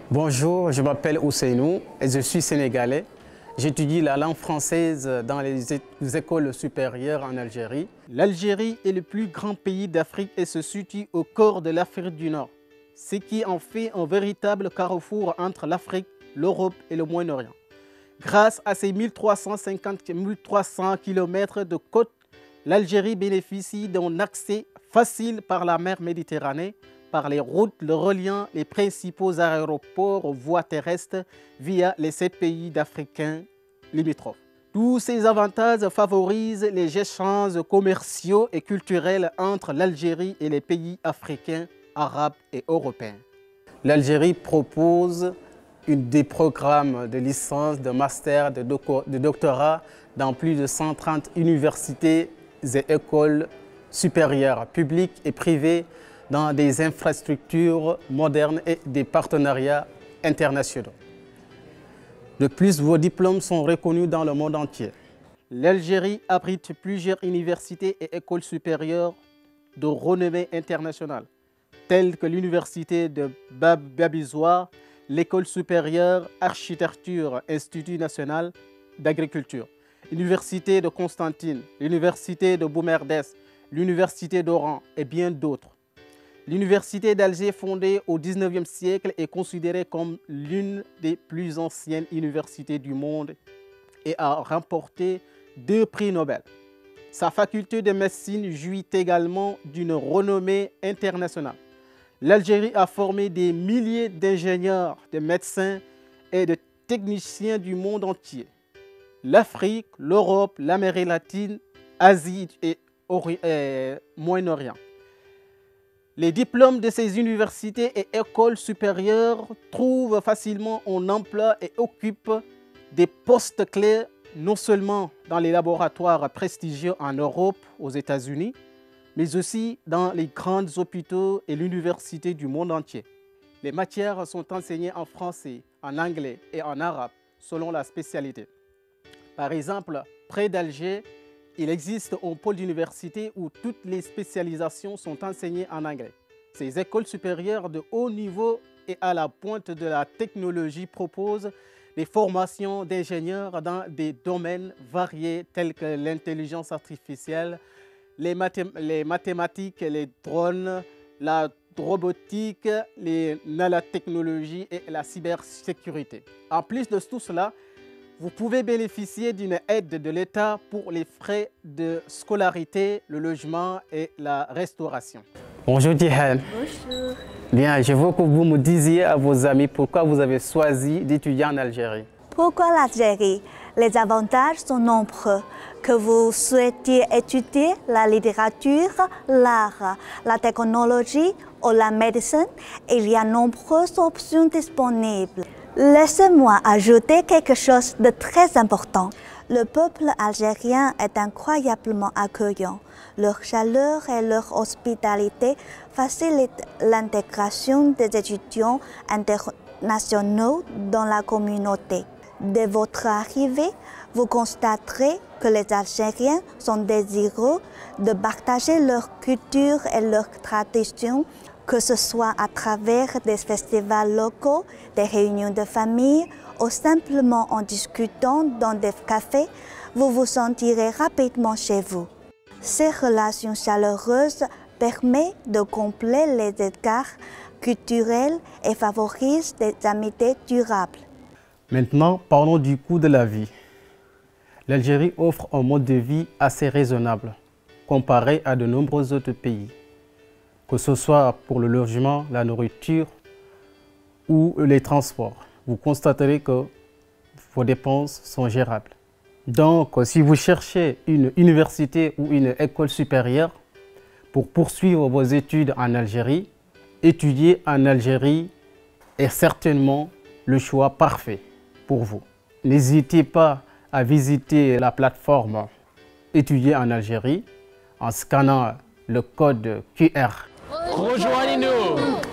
Bonjour, je m'appelle Ousseynou et je suis sénégalais. J'étudie la langue française dans les écoles supérieures en Algérie. L'Algérie est le plus grand pays d'Afrique et se situe au cœur de l'Afrique du Nord, ce qui en fait un véritable carrefour entre l'Afrique, l'Europe et le Moyen-Orient. Grâce à ses 1300 km de côte, l'Algérie bénéficie d'un accès facile par la mer Méditerranée, par les routes le reliant les principaux aéroports aux voies terrestres via les 7 pays africains limitrophes. Tous ces avantages favorisent les échanges commerciaux et culturels entre l'Algérie et les pays africains, arabes et européens. L'Algérie propose des programmes de licence, de master, de doctorat dans plus de 130 universités et écoles supérieures, publiques et privées, dans des infrastructures modernes et des partenariats internationaux. De plus, vos diplômes sont reconnus dans le monde entier. L'Algérie abrite plusieurs universités et écoles supérieures de renommée internationale, telles que l'université de Babizouar, l'école supérieure Architecture Institut national d'agriculture, l'université de Constantine, l'université de Boumerdès, l'université d'Oran et bien d'autres. L'université d'Alger, fondée au XIXe siècle, est considérée comme l'une des plus anciennes universités du monde et a remporté 2 prix Nobel. Sa faculté de médecine jouit également d'une renommée internationale. L'Algérie a formé des milliers d'ingénieurs, de médecins et de techniciens du monde entier. L'Afrique, l'Europe, l'Amérique latine, Asie et Moyen-Orient. Les diplômes de ces universités et écoles supérieures trouvent facilement un emploi et occupent des postes clés non seulement dans les laboratoires prestigieux en Europe, aux États-Unis, mais aussi dans les grands hôpitaux et l'université du monde entier. Les matières sont enseignées en français, en anglais et en arabe, selon la spécialité. Par exemple, près d'Alger, il existe un pôle d'université où toutes les spécialisations sont enseignées en anglais. Ces écoles supérieures de haut niveau et à la pointe de la technologie proposent des formations d'ingénieurs dans des domaines variés tels que l'intelligence artificielle, les mathématiques, les drones, la robotique, les nanotechnologies et la cybersécurité. En plus de tout cela, vous pouvez bénéficier d'une aide de l'État pour les frais de scolarité, le logement et la restauration. Bonjour Diane. Bonjour. Bien, je veux que vous me disiez à vos amis pourquoi vous avez choisi d'étudier en Algérie. Pourquoi l'Algérie? Les avantages sont nombreux. Que vous souhaitiez étudier la littérature, l'art, la technologie ou la médecine, il y a nombreuses options disponibles. Laissez-moi ajouter quelque chose de très important. Le peuple algérien est incroyablement accueillant. Leur chaleur et leur hospitalité facilitent l'intégration des étudiants internationaux dans la communauté. Dès votre arrivée, vous constaterez que les Algériens sont désireux de partager leur culture et leurs traditions, que ce soit à travers des festivals locaux, des réunions de famille ou simplement en discutant dans des cafés, vous vous sentirez rapidement chez vous. Ces relations chaleureuses permettent de combler les écarts culturels et favorisent des amitiés durables. Maintenant, parlons du coût de la vie. L'Algérie offre un mode de vie assez raisonnable comparé à de nombreux autres pays, que ce soit pour le logement, la nourriture ou les transports. Vous constaterez que vos dépenses sont gérables. Donc, si vous cherchez une université ou une école supérieure pour poursuivre vos études en Algérie, étudier en Algérie est certainement le choix parfait pour vous. N'hésitez pas à visiter la plateforme Étudier en Algérie en scannant le code QR. Rejoignez-nous!